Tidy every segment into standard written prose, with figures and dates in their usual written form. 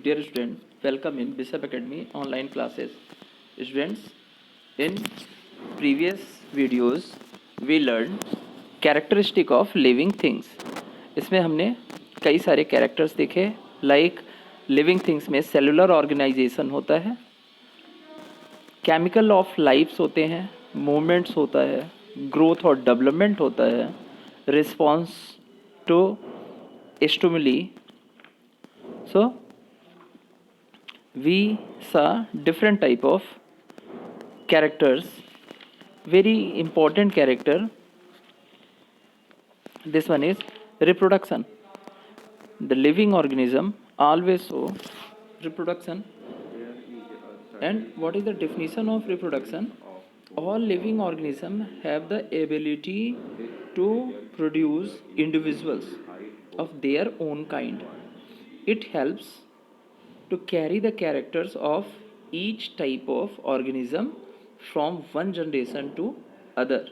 Dear students, welcome in Bishop Academy online classes. Students, in previous videos we learned characteristic of living things. इसमें हमने कई सारे characters देखे, like living things में cellular organisation होता है, केमिकल ऑफ लाइफ्स होते हैं, मूवमेंट्स होता है, ग्रोथ और डेवलपमेंट होता है, response to stimuli. So we saw different type of characters. Very important character, this one is reproduction. The living organism always show reproduction. And what is the definition of reproduction? All living organisms have the ability to produce individuals of their own kind. It helps to carry the characters of each type of organism from one generation to other.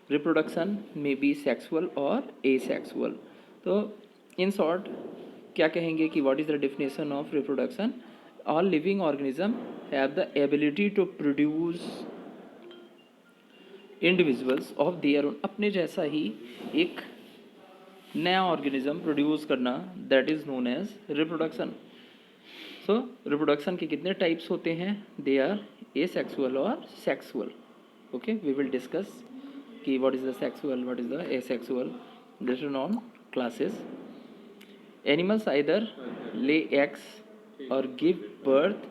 Reproduction may be sexual or asexual. तो in short क्या कहेंगे कि what is the definition of reproduction? All living organism have the ability to produce individuals of their own. अपने जैसा ही एक नया organism produce करना, that is known as reproduction. So reproduction के कितने टाइप्स होते हैं? दे आर एसेक्सुअल और sexual. Okay, we will discuss कि what is the sexual, what is the asexual written on classes. Animals either lay eggs और give birth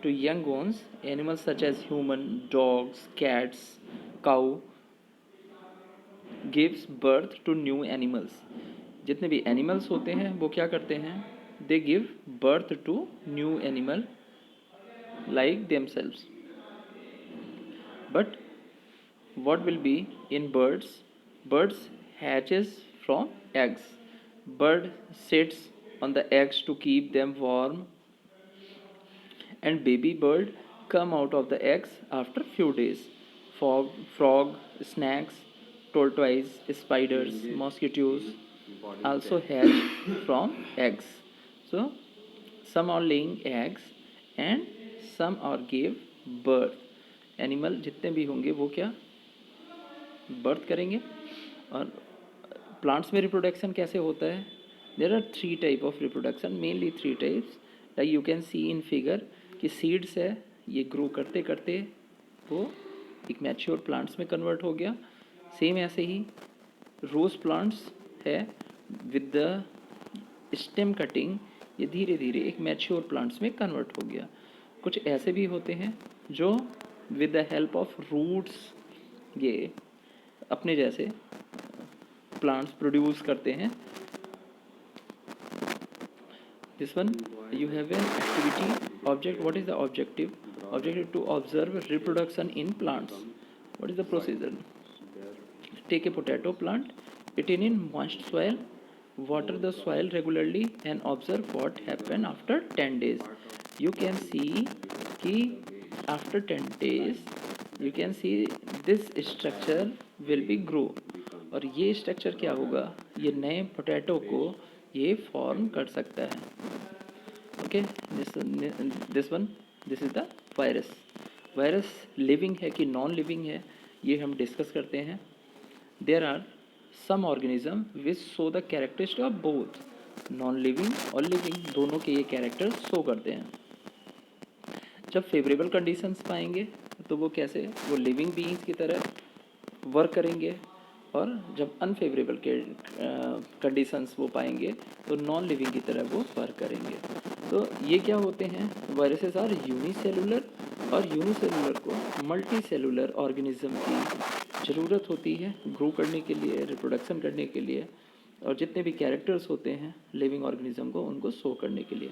to young ones. Animals such as human, dogs, cats, cow gives birth to new animals. जितने भी animals होते हैं वो क्या करते हैं? They give birth to new animal like themselves. But what will be in birds? Birds hatches from eggs. Bird sits on the eggs to keep them warm, and baby bird come out of the eggs after few days. Frog, snakes, tortoise, spiders, mosquitoes also hatch from eggs. So some are laying eggs and some are give birth. Animal जितने भी होंगे वो क्या birth करेंगे. और plants में reproduction कैसे होता है? There are 3 type of reproduction, mainly 3 types. Like you can see in figure कि सीड्स है, ये ग्रो करते करते वो एक मैच्योर प्लांट्स में कन्वर्ट हो गया. सेम ऐसे ही रोज प्लांट्स है विद द स्टेम कटिंग, ये धीरे धीरे एक मैच्योर प्लांट्स में कन्वर्ट हो गया. कुछ ऐसे भी होते हैं जो with the help of roots ये अपने जैसे प्लांट्स प्रोड्यूस करते हैं. This one you have an activity object. What is the objective? Objective to observe reproduction in plants. What is the procedure? Take a potato plant, it in moist soil, water the soil regularly and observe what happen after 10 days. You can see कि after 10 days you can see this structure will be grow. और ये structure क्या होगा? ये नए potato को ये form कर सकता है. Okay, this one, this is the virus. Virus living है कि नॉन लिविंग है, ये हम डिस्कस करते हैं. There are some organism which show the characteristic of both non living और लिविंग, दोनों के ये कैरेक्टर शो करते हैं. जब फेवरेबल कंडीशंस पाएंगे तो वो कैसे, वो लिविंग बीइंग्स की तरह वर्क करेंगे, और जब अनफेवरेबल के कंडीशंस वो पाएंगे तो नॉन लिविंग की तरह वो वर्क करेंगे. तो ये क्या होते हैं? वायरसेस आर यूनिसेलुलर, और यूनिसेलुलर को मल्टी सेलुलर ऑर्गेनिज्म की ज़रूरत होती है ग्रो करने के लिए, रिप्रोडक्शन करने के लिए, और जितने भी कैरेक्टर्स होते हैं लिविंग ऑर्गेनिज्म को उनको शो करने के लिए.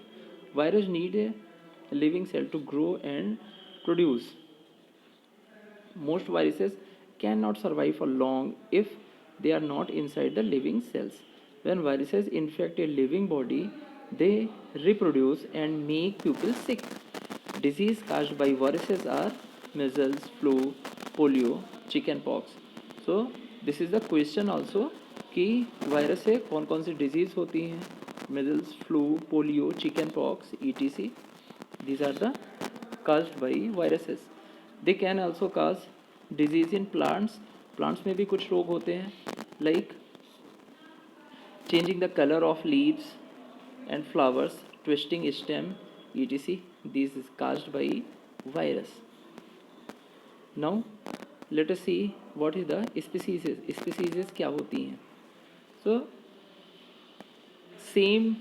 Virus need a living cell to grow and produce. Most viruses can not survive for long if they are not inside the living cells. When viruses infect a living body, they reproduce and make people sick. Disease caused by viruses are measles, flu, polio, chickenpox. So this is the question also कि virus से कौन कौन सी disease होती हैं measles, flu, polio, chickenpox, etc. These are the caused by viruses. They can also cause disease in plants. Plants में भी कुछ रोग होते हैं, like changing the color of leaves and flowers, twisting stem, etc. This is caused by virus. Now let us see what is the species. Species क्या होती हैं? So same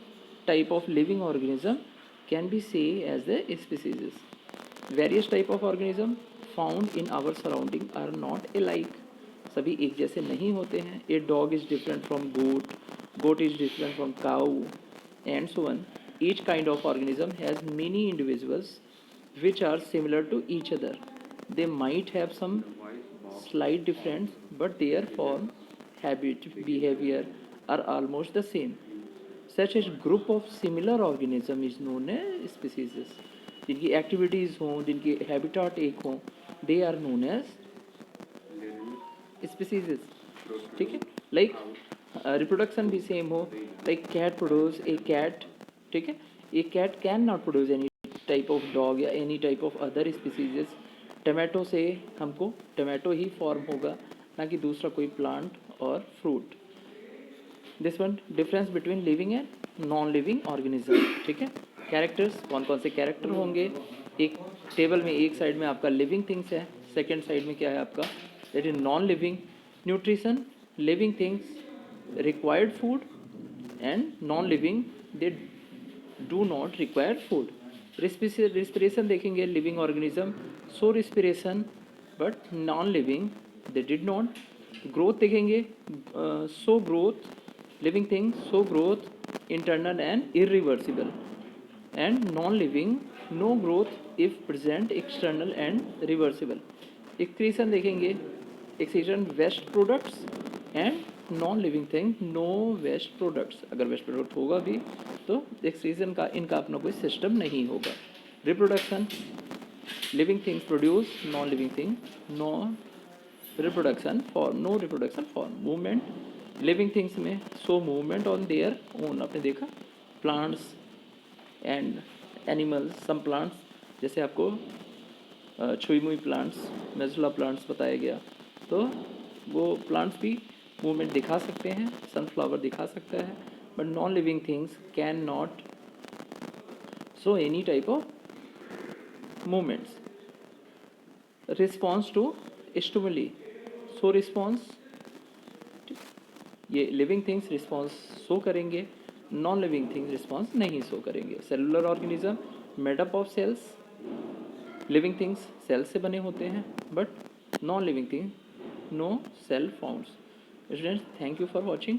type of living organism can be say as the species. Various type of organism found in our surrounding are not alike. सभी एक जैसे नहीं होते हैं. A dog is different from goat. Goat is different from cow, and so on. Each kind of organism has many individuals which are similar to each other. They might have some slight difference, but their form, habit, behavior are almost the same. Such a group of similar organism is known as species. जिनकी activities हों, जिनकी habitat एक हों, they are known as species. ठीक है, like reproduction भी same हो, like cat produce a cat. ठीक है, a cat can not produce any type of dog या any type of other species. Tomato से हमको टमाटो ही फॉर्म होगा, ना कि दूसरा कोई प्लांट और fruit. This one difference between living and non living organism. ठीक है, कैरेक्टर्स, कौन कौन से कैरेक्टर होंगे. एक टेबल में एक साइड में आपका लिविंग थिंग्स है, सेकेंड साइड में क्या है आपका, that is non living. Nutrition, living things required food and non living they do not require food. Respiration देखेंगे, living organism so respiration but non living they did not. Growth देखेंगे, so growth, living things show growth internal and irreversible, and non living no growth if present external and reversible. excretion देखेंगे, excretion waste products, and non living thing no waste products. अगर waste product होगा भी तो excretion का इनका अपना कोई system नहीं होगा. reproduction, living things produce, non living thing no reproduction form, no reproduction form. movement, living things में so movement on their own. आपने देखा plants and animals, some plants जैसे आपको छुई मुई प्लांट्स, मेजुला प्लांट्स बताया गया, तो वो प्लांट्स भी मूवमेंट दिखा सकते हैं, सनफ्लावर दिखा सकता है, but non living things can not show any type of movements. Response to stimuli, so response, ये लिविंग थिंग्स रिस्पॉन्स शो करेंगे, नॉन लिविंग थिंग्स रिस्पॉन्स नहीं शो करेंगे. Cellular organism made up of cells. Living things cells से बने होते हैं, but non living thing no cell founds. Students, thank you for watching.